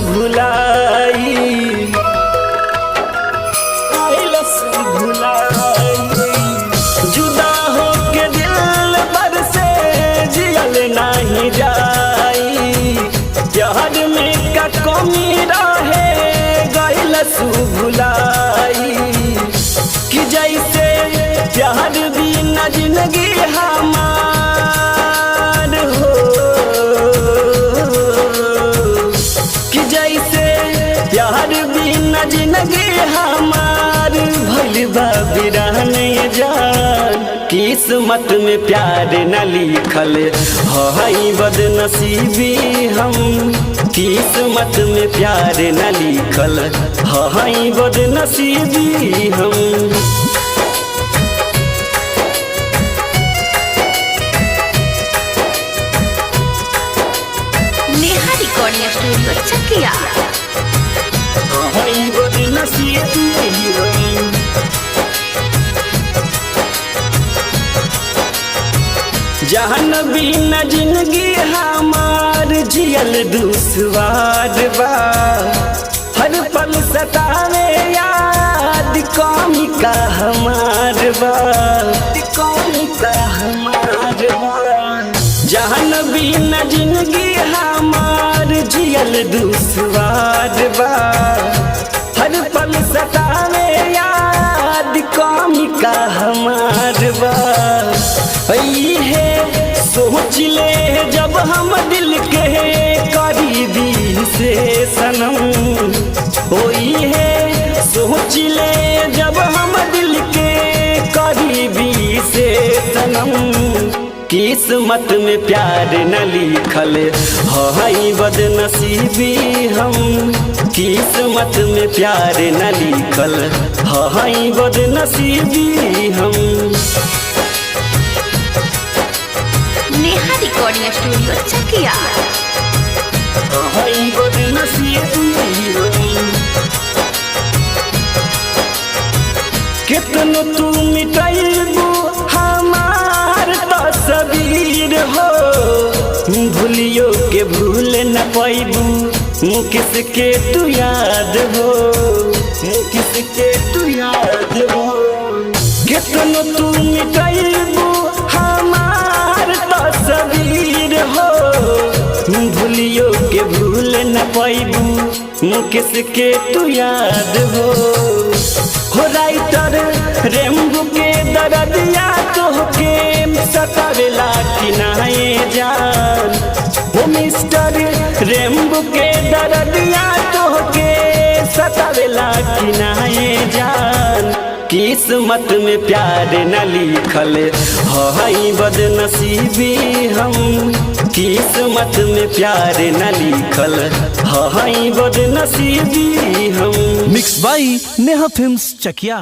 भुलाई, कैलसु भुलाई। जुदा हो के दिल पर से जियल नहीं जाई, प्यार में का कमी रहे कैलसु भुलाई। कि जैसे प्यार बिना जिंदगी हमार हो, कि जैसे प्यार बिना जिंदगी हमार भइल बा बिरहन जान। किस्मत में प्यार न लिखल हई बदनसीबी हम, किस्मत में प्यार न लिखल हई बदनसीबी हम। नेहा रिकॉर्डिंग स्टूडियो चकिया। हई बदनसीबी हम। जहन बिना जिंदगी हमार जियल दुश्वार बा, हर पल सतावे याद कौमी का हमार बा, कौमी का हमार बा। जहन बिना जिंदगी हमार जियल दुश्वार बा, हर पल सतावे याद कौमी का हमार बा। है सोच ले जब हम दिल के करीबी से सनम, होई है सोच ले जब हम दिल के करीबी से सनम। किस्मत में प्यार न लिखल हई बदनसीबी हम, किस्मत में प्यार न लिखल हई बदनसीबी हम। नेहा रिकॉर्डिंग स्टूडियो चकिया। हई बदनसीबी हम। कितनो तू मिटाइबू हमार तस्वीर हो, भूलियो के भूल न पाइबू मुकिस के तू याद हो, मुकिस के तू याद हो। कितनो तू मिटाइबू हमार तस्वीर हो, भूलियो के भूल न पाइबू मुकिस के तू याद हो। राइटर रेम्बू के दर्दिया तोहके सतावेला कि नाए जान, वो मिस्टर रेम्बू के दर्दिया तोहके सतावेला कि नाए जान। किस्मत में प्यार न लिखल हई बदनसीबी हम, किस्मत में प्यार न लिखल हई बदनसीबी हम। मिक्स बाई नेहा फिल्म्स चकिया।